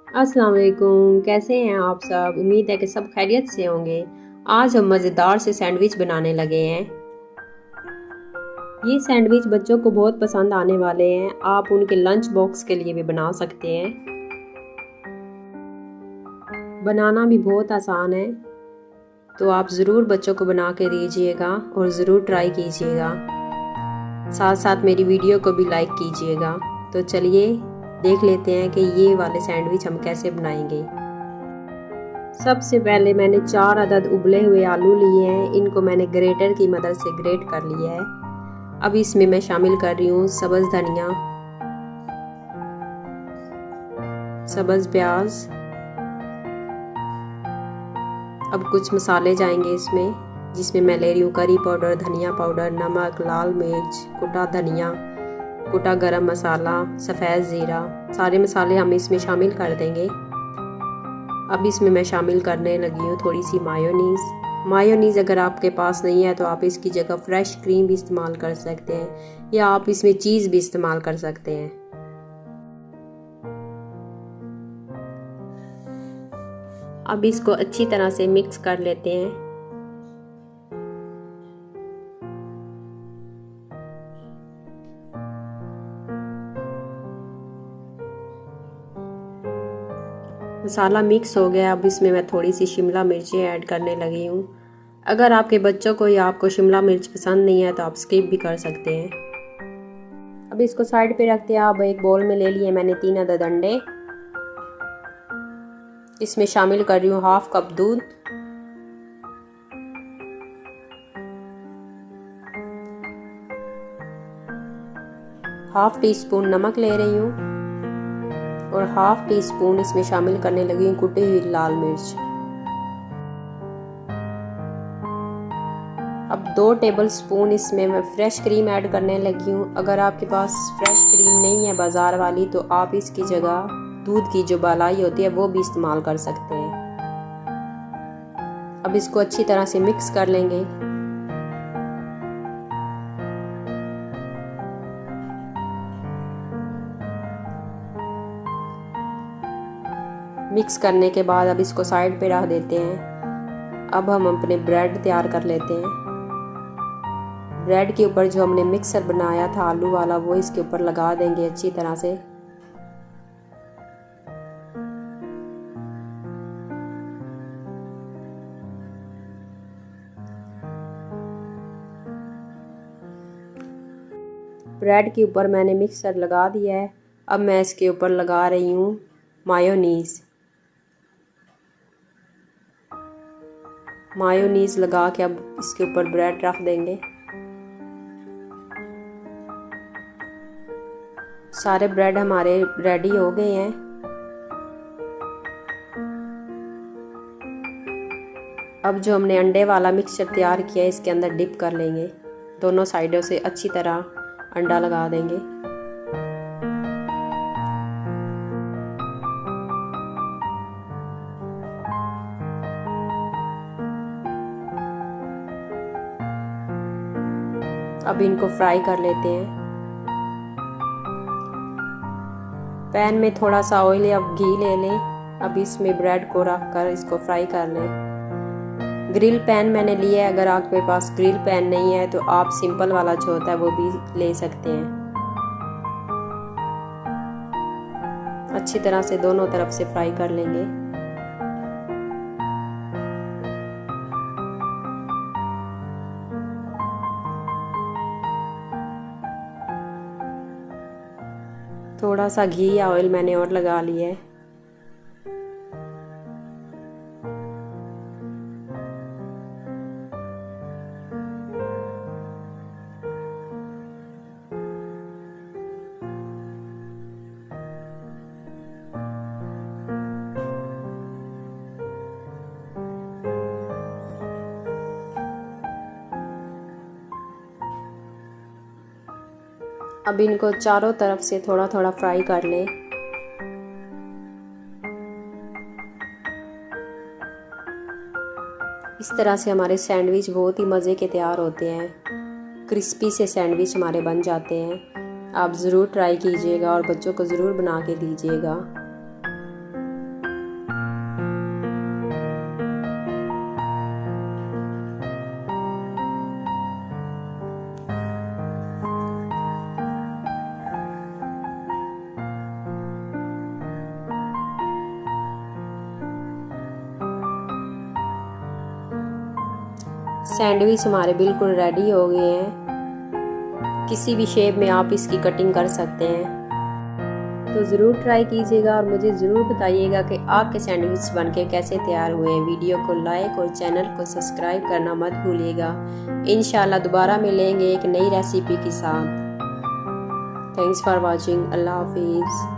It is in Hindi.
अस्सलाम वालेकुम, कैसे हैं आप सब। उम्मीद है कि सब खैरियत से होंगे। आज हम मज़ेदार से सैंडविच बनाने लगे हैं। ये सैंडविच बच्चों को बहुत पसंद आने वाले हैं। आप उनके लंच बॉक्स के लिए भी बना सकते हैं। बनाना भी बहुत आसान है, तो आप ज़रूर बच्चों को बना के दीजिएगा और ज़रूर ट्राई कीजिएगा। साथ साथ मेरी वीडियो को भी लाइक कीजिएगा। तो चलिए देख लेते हैं कि ये वाले सैंडविच हम कैसे बनाएंगे। सबसे पहले मैंने 4 अदद उबले हुए आलू लिए हैं। इनको मैंने ग्रेटर की मदद से ग्रेट कर लिया है। अब इसमें मैं शामिल कर रही हूँ सब्ज़ धनिया, सब्ज़ प्याज। अब कुछ मसाले जाएंगे इसमें, जिसमें मैं ले रही हूँ करी पाउडर, धनिया पाउडर, नमक, लाल मिर्च, कुटा धनिया, कुटा गरम मसाला, सफ़ेद ज़ीरा। सारे मसाले हम इसमें शामिल कर देंगे। अब इसमें मैं शामिल करने लगी हूँ थोड़ी सी मायोनीज़ अगर आपके पास नहीं है तो आप इसकी जगह फ्रेश क्रीम भी इस्तेमाल कर सकते हैं, या आप इसमें चीज़ भी इस्तेमाल कर सकते हैं। अब इसको अच्छी तरह से मिक्स कर लेते हैं। मसाला मिक्स हो गया। अब इसमें मैं थोड़ी सी शिमला मिर्ची ऐड करने लगी हूँ। अगर आपके बच्चों को या आपको शिमला मिर्च पसंद नहीं है तो आप स्किप भी कर सकते हैं। अब इसको साइड पे रखते हैं। अब एक बोल में ले लिए मैंने 3 अदद अंडे। इसमें शामिल कर रही हूँ हाफ कप दूध, हाफ टी स्पून नमक ले रही हूँ और हाफ टी स्पून इसमें शामिल करने लगी हूँ कुटी हुई लाल मिर्च। अब 2 टेबल स्पून इसमें मैं फ्रेश क्रीम ऐड करने लगी हूँ। अगर आपके पास फ्रेश क्रीम नहीं है बाज़ार वाली तो आप इसकी जगह दूध की जो मलाई होती है वो भी इस्तेमाल कर सकते हैं। अब इसको अच्छी तरह से मिक्स कर लेंगे। मिक्स करने के बाद अब इसको साइड पे रख देते हैं। अब हम अपने ब्रेड तैयार कर लेते हैं। ब्रेड के ऊपर जो हमने मिक्सर बनाया था आलू वाला वो इसके ऊपर लगा देंगे अच्छी तरह से। ब्रेड के ऊपर मैंने मिक्सर लगा दिया है। अब मैं इसके ऊपर लगा रही हूँ मायोनीज़ लगा के अब इसके ऊपर ब्रेड रख देंगे। सारे ब्रेड हमारे रेडी हो गए हैं। अब जो हमने अंडे वाला मिक्सचर तैयार किया है इसके अंदर डिप कर लेंगे। दोनों साइडों से अच्छी तरह अंडा लगा देंगे। अब इनको फ्राई कर लेते हैं। पैन में थोड़ा सा ऑयल या घी ले लें। अब इसमें ब्रेड को रख कर इसको फ्राई कर लें। ग्रिल पैन मैंने लिया है। अगर आपके पास ग्रिल पैन नहीं है तो आप सिंपल वाला जो होता है वो भी ले सकते हैं। अच्छी तरह से दोनों तरफ से फ्राई कर लेंगे। थोड़ा सा घी या ऑयल मैंने और लगा लिया है। अब इनको चारों तरफ से थोड़ा थोड़ा फ्राई कर लें। इस तरह से हमारे सैंडविच बहुत ही मज़े के तैयार होते हैं। क्रिस्पी से सैंडविच हमारे बन जाते हैं। आप ज़रूर ट्राई कीजिएगा और बच्चों को ज़रूर बना के दीजिएगा। सैंडविच हमारे बिल्कुल रेडी हो गए हैं। किसी भी शेप में आप इसकी कटिंग कर सकते हैं। तो ज़रूर ट्राई कीजिएगा और मुझे ज़रूर बताइएगा कि आपके सैंडविच बनके कैसे तैयार हुए हैं। वीडियो को लाइक और चैनल को सब्सक्राइब करना मत भूलिएगा। इंशाल्लाह दोबारा मिलेंगे एक नई रेसिपी के साथ। Thanks for watching. अल्लाह हाफिज़।